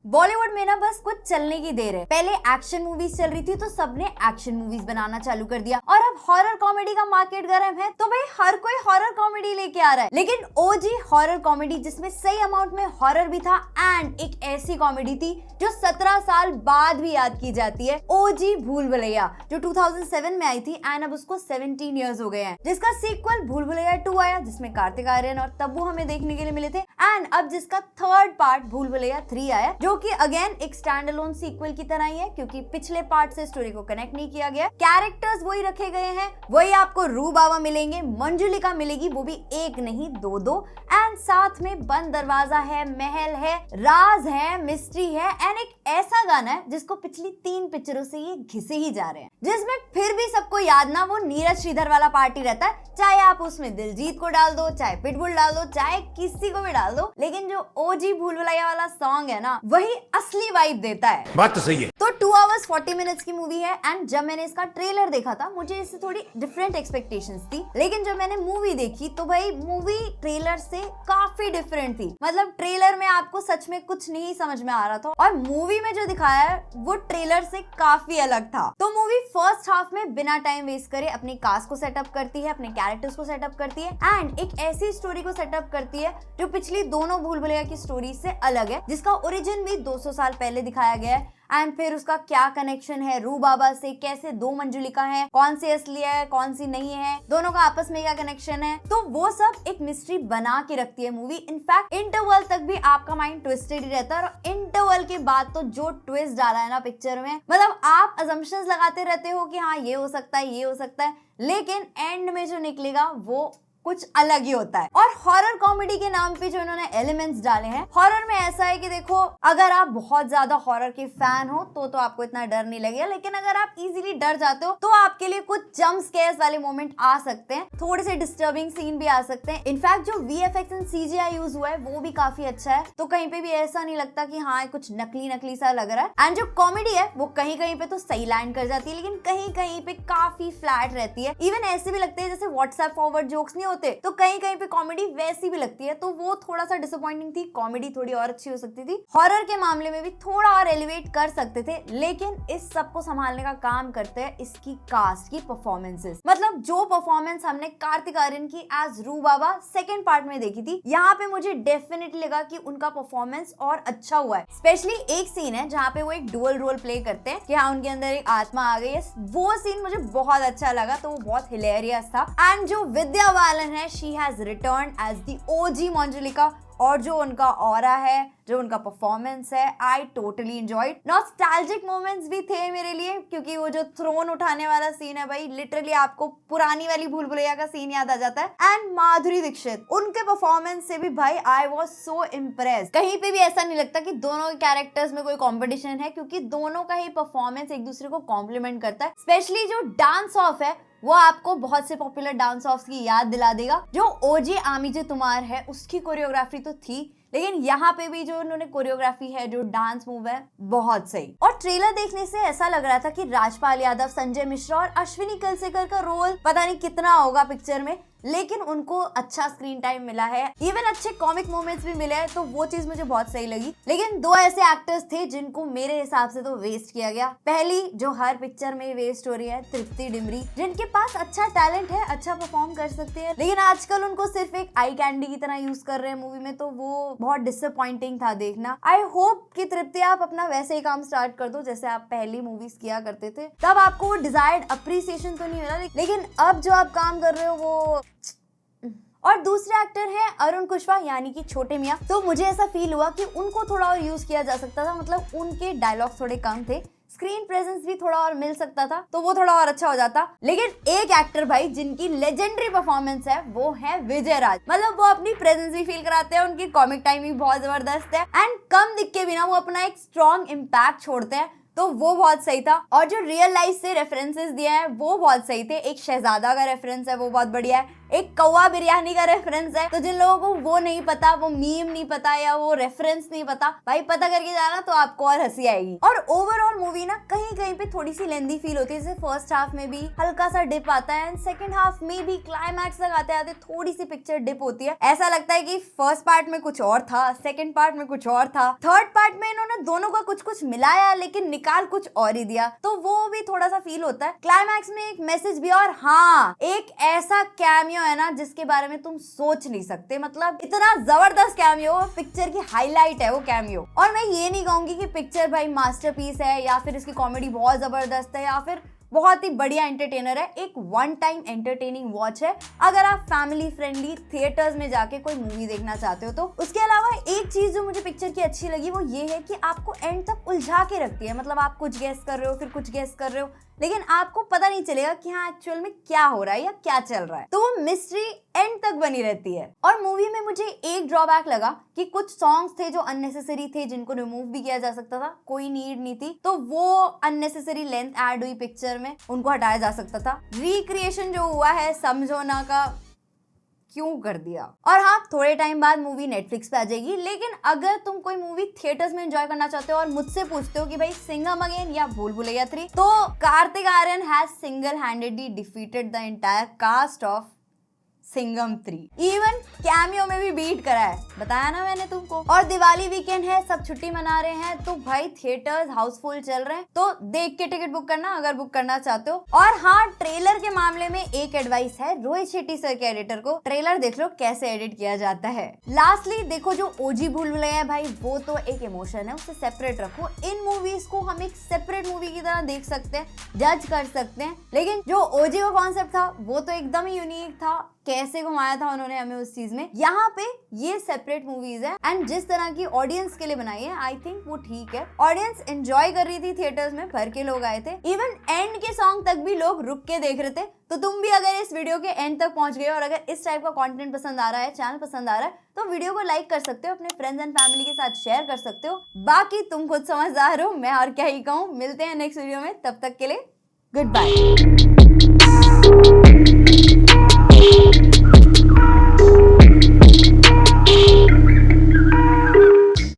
बॉलीवुड में ना बस कुछ चलने की देर है। पहले एक्शन मूवीज चल रही थी तो सबने एक्शन मूवीज बनाना चालू कर दिया और अब हॉरर कॉमेडी का मार्केट गर्म है तो भाई हर कोई हॉरर कॉमेडी लेके आ रहा है। लेकिन ओजी हॉरर कॉमेडी जिसमें सही अमाउंट में हॉरर भी था एंड एक ऐसी कॉमेडी थी जो 17 साल बाद भी याद की जाती है, ओजी भूल भुलैया, जो 2007 में आई थी एंड अब उसको 17 इयर्स हो गए हैं। जिसका सीक्वल भूल भुलैया 2 आया जिसमें कार्तिक आर्यन और तब्बू हमें देखने के लिए मिले थे एंड अब जिसका थर्ड पार्ट भूल भुलैया 3 आया जो कि अगेन एक स्टैंड अलोन सीक्वल की तरह ही है क्योंकि पिछले पार्ट से स्टोरी को कनेक्ट नहीं किया गया। कैरेक्टर्स वही रखे गए हैं, वही आपको रू बाबा मिलेंगे, मंजुलिका मिलेगी, वो भी एक नहीं दो एंड साथ में बंद दरवाजा है, महल है, राज है, मिस्ट्री है एंड एक ऐसा गाना है जिसको पिछली 3 पिक्चरों से ये घिसे ही जा रहे हैं, जिसमें फिर भी सबको याद ना वो नीरज श्रीधर वाला पार्टी रहता है। चाहे आप उसमें दिलजीत को डाल दो, चाहे पिटबुल डाल दो, चाहे किसी को भी डाल दो, लेकिन जो ओजी भूल भुलैया वाला सॉन्ग है ना वही असली वाइब देता है। बात तो सही है। तो 2 आवर्स 40 मिनट्स की मूवी है एंड जब मैंने इसका ट्रेलर देखा था मुझे इससे थोड़ी डिफरेंट एक्सपेक्टेशंस थी, लेकिन जब मैंने मूवी देखी तो भाई मूवी ट्रेलर से काफी डिफरेंट थी। मतलब ट्रेलर में आपको सच में कुछ नहीं समझ में आ रहा था और मूवी में जो दिखाया है वो ट्रेलर से काफी अलग था। तो मूवी फर्स्ट हाफ में बिना टाइम वेस्ट करे अपनी कास्ट को सेटअप करती है, अपने कैरेक्टर्स को सेटअप करती है एंड एक ऐसी स्टोरी को सेटअप करती है जो पिछली दोनों भूल भुलैया की स्टोरी से अलग है, जिसका ओरिजिन भी 200 साल पहले दिखाया गया है एंड फिर उसका क्या कनेक्शन है रू बाबा से, कैसे 2 मंजुलिका है, कौन सी असली है कौन सी नहीं है, दोनों का आपस में क्या कनेक्शन है, तो वो सब एक मिस्ट्री बना के रखती है मूवी। इनफैक्ट इंटरवल तक भी आपका माइंड ट्विस्टेड ही रहता है और इंटरवल के बाद तो जो ट्विस्ट डाला है ना पिक्चर में, मतलब आप अजम्पशंस लगाते रहते हो कि हाँ ये हो सकता है ये हो सकता है, लेकिन एंड में जो निकलेगा वो कुछ अलग ही होता है। और हॉरर कॉमेडी के नाम पे जो इन्होंने एलिमेंट्स डाले हैं, हॉरर में ऐसा है कि देखो अगर आप बहुत ज्यादा हॉरर के फैन हो तो आपको इतना डर नहीं लगेगा, लेकिन अगर आप इजीली डर जाते हो तो आपके लिए कुछ जंप स्केयर्स वाले मोमेंट आ सकते हैं, थोड़े से डिस्टर्बिंग सीन भी आ सकते हैं। इनफैक्ट जो VFX एंड CGI यूज हुआ है वो भी काफी अच्छा है, तो कहीं पे भी ऐसा नहीं लगता कि हाँ कुछ नकली नकली सा लग रहा है। एंड जो कॉमेडी है वो कहीं कहीं पे तो सही लैंड कर जाती है, लेकिन कहीं कहीं पे काफी फ्लैट रहती है। इवन ऐसे भी लगते हैं जैसे व्हाट्सएप फॉरवर्ड जोक्स नहीं होते, तो कहीं कहीं पे कॉमेडी वैसी भी लगती है, तो वो थोड़ा सा डिसअपॉइंटिंग थी। कॉमेडी थोड़ी और अच्छी हो सकती थी, हॉरर के मामले में भी थोड़ा और एलिवेट कर सकते थे, लेकिन इस सब को संभालने का काम करते हैं इसकी कास्ट की परफॉर्मेंसेस। मतलब जो परफॉर्मेंस हमने कार्तिक आर्यन की एज रू बाबा सेकंड पार्ट में देखी थी, यहाँ पे मुझे डेफिनेटली लगा कि उनका परफॉर्मेंस और अच्छा हुआ है। स्पेशली एक सीन है जहाँ पे वो एक डुअल रोल प्ले करते हैं कि हाँ उनके अंदर एक आत्मा आ गई है, वो सीन मुझे बहुत अच्छा लगा, तो वो बहुत हिलेरियस था। एंड जो विद्या बालन है she has return as the OG Manjulika, और जो उनका ऑरा है, जो उनका परफॉर्मेंस है, I totally enjoyed. Nostalgic moments भी थे मेरे लिए क्योंकि वो जो थ्रोन उठाने वाला सीन है भाई लिटरली आपको पुरानी वाली भूल भुलैया का सीन याद आ जाता है। एंड माधुरी दीक्षित, उनके परफॉर्मेंस से भी भाई आई वाज सो इम्प्रेस्ड। कहीं पे भी ऐसा नहीं लगता कि दोनों के कैरेक्टर्स में कोई कॉम्पिटिशन है, क्योंकि दोनों का ही परफॉर्मेंस एक दूसरे को कॉम्प्लीमेंट करता है। स्पेशली जो डांस ऑफ है वो आपको बहुत से पॉपुलर डांस ऑफ्स की याद दिला देगा। जो ओजी आमिजे तुमार है उसकी कोरियोग्राफी तो थी, लेकिन यहाँ पे भी जो उन्होंने कोरियोग्राफी है, जो डांस मूव है, बहुत सही। और ट्रेलर देखने से ऐसा लग रहा था कि राजपाल यादव, संजय मिश्रा और अश्विनी कलसेकर का रोल पता नहीं कितना होगा पिक्चर में, लेकिन उनको अच्छा स्क्रीन टाइम मिला है, इवन अच्छे कॉमिक मोमेंट्स भी मिले हैं, तो वो चीज मुझे बहुत सही लगी। लेकिन 2 ऐसे एक्टर्स थे जिनको मेरे हिसाब से तो वेस्ट किया गया। पहली जो हर पिक्चर में वेस्ट हो रही है, तृप्ति डिमरी, जिनके पास अच्छा टैलेंट है, अच्छा परफॉर्म कर सकते हैं, लेकिन आजकल उनको सिर्फ एक आई कैंडी की तरह यूज कर रहे हैं मूवी में, तो वो बहुत डिसअपॉइंटिंग था देखना। आई होप कि तृप्ति आप अपना वैसे ही काम स्टार्ट कर दो जैसे आप पहली मूवीज किया करते थे, तब आपको वो डिजायर्ड अप्रिसिएशन तो नहीं मिला, लेकिन अब जो आप काम कर रहे हो वो। और दूसरे एक्टर हैं अरुण कुशवाहा यानी कि छोटे मियां, तो मुझे ऐसा फील हुआ कि उनको थोड़ा और यूज किया जा सकता था। मतलब उनके डायलॉग थोड़े कम थे, स्क्रीन प्रेजेंस भी थोड़ा और मिल सकता था, तो वो थोड़ा और अच्छा हो जाता। लेकिन एक एक्टर भाई जिनकी लेजेंडरी परफॉर्मेंस है वो है विजय राज। मतलब वो अपनी प्रेजेंस भी फील कराते हैं, उनकी कॉमिक टाइमिंग बहुत जबरदस्त है एंड कम दिख के भी ना वो अपना एक स्ट्रॉन्ग इम्पैक्ट छोड़ते हैं, तो वो बहुत सही था। और जो रियल लाइफ से रेफरेंसेस दिए हैं वो बहुत सही थे। एक शहजादा का रेफरेंस है वो बहुत बढ़िया है, एक कौवा बिरयानी का रेफरेंस है। तो जिन लोगों को वो नहीं पता, वो मीम नहीं पता या वो रेफरेंस नहीं पता, भाई पता करके जाना तो आपको और हंसी आएगी। और ओवरऑल मूवी ना कहीं कहीं पे थोड़ी सी लेंदी फील होती है, जैसे फर्स्ट हाफ में भी हल्का सा डिप आता है एंड सेकंड हाफ में भी क्लाइमैक्स तक आते आते थोड़ी सी पिक्चर डिप होती है। ऐसा लगता है कि फर्स्ट पार्ट में कुछ और था, सेकंड पार्ट में कुछ और था, थर्ड पार्ट में इन्होंने दोनों का कुछ कुछ मिलाया लेकिन निकाल कुछ और ही दिया, तो वो भी थोड़ा सा फील होता है। क्लाइमैक्स में एक मैसेज भी, और हाँ एक ऐसा कैमियो है ना जिसके बारे में तुम सोच नहीं सकते, मतलब इतना जबरदस्त कैमियो, पिक्चर की हाईलाइट है वो कैमियो। और मैं ये नहीं कहूंगी कि पिक्चर भाई मास्टरपीस है या फिर इसकी कॉमेडी बहुत जबरदस्त है या फिर बहुत ही बढ़िया एंटरटेनर है। एक वन टाइम एंटरटेनिंग वॉच है अगर आप फैमिली फ्रेंडली थिएटर्स में जाके कोई मूवी देखना चाहते हो तो। उसके अलावा एक चीज जो मुझे पिक्चर की अच्छी लगी वो ये है कि आपको एंड तक उलझा के रखती है, मतलब आप कुछ गेस कर रहे हो फिर कुछ गेस कर रहे हो, लेकिन आपको पता नहीं चलेगा कि हाँ एक्चुअल में क्या हो रहा है या क्या चल रहा है, तो वो मिस्ट्री एंड तक बनी रहती है। और मूवी में मुझे एक ड्रॉबैक लगा कि कुछ सॉन्ग्स थे जो अननेसेसरी थे, जिनको रिमूव भी किया जा सकता था, कोई नीड नहीं थी, तो वो अननेसेसरी लेंथ ऐड हुई पिक्चर में, उनको हटाया जा सकता था। रिक्रिएशन जो हुआ है समझो ना का क्यों कर दिया। और हाँ थोड़े टाइम बाद मूवी नेटफ्लिक्स पे आ जाएगी, लेकिन अगर तुम कोई मूवी थिएटर्स में एंजॉय करना चाहते हो और मुझसे पूछते हो कि भाई सिंघम अगेन या भूल भुलैया 3, तो Kartik Aaryan has single handedly defeated the entire cast of Singham 3, even cameo में भी बीट करा है, बताया ना मैंने तुमको। और दिवाली वीकेंड है, सब छुट्टी मना रहे हैं, तो भाई थिएटर्स हाउसफुल चल रहे हैं, तो देख के टिकट बुक करना अगर बुक करना चाहते हो। और हाँ ट्रेलर के मामले में एक एडवाइस है रोहित शेट्टी सर के एडिटर को, ट्रेलर देख लो कैसे एडिट किया जाता है। लास्टली देखो जो ओजी भूल भुलैया है भाई वो तो एक इमोशन है, उसे सेपरेट रखो। इन मूवीज को हम एक सेपरेट मूवी की तरह देख सकते हैं, जज कर सकते हैं, लेकिन जो ओजी का कॉन्सेप्ट था वो तो एकदम ही यूनिक था, कैसे घुमाया था उन्होंने हमें उस चीज में। यहाँ पे ये सेपरेट मूवीज है एंड जिस तरह की ऑडियंस के लिए बनाई है आई थिंक वो ठीक है। ऑडियंस एंजॉय कर रही थी, थिएटर्स में भर के लोग आए थे, इवन एंड के सॉन्ग तक भी लोग रुक के देख रहे थे। तो तुम भी अगर इस वीडियो के एंड तक पहुंच गए और अगर इस टाइप का कंटेंट पसंद आ रहा है, चैनल पसंद आ रहा है, तो वीडियो को लाइक कर सकते हो, अपने फ्रेंड्स एंड फैमिली के साथ शेयर कर सकते हो। बाकी तुम खुद समझदार हो, मैं और क्या ही कहूँ। मिलते हैं नेक्स्ट वीडियो में, तब तक के लिए गुड बाय।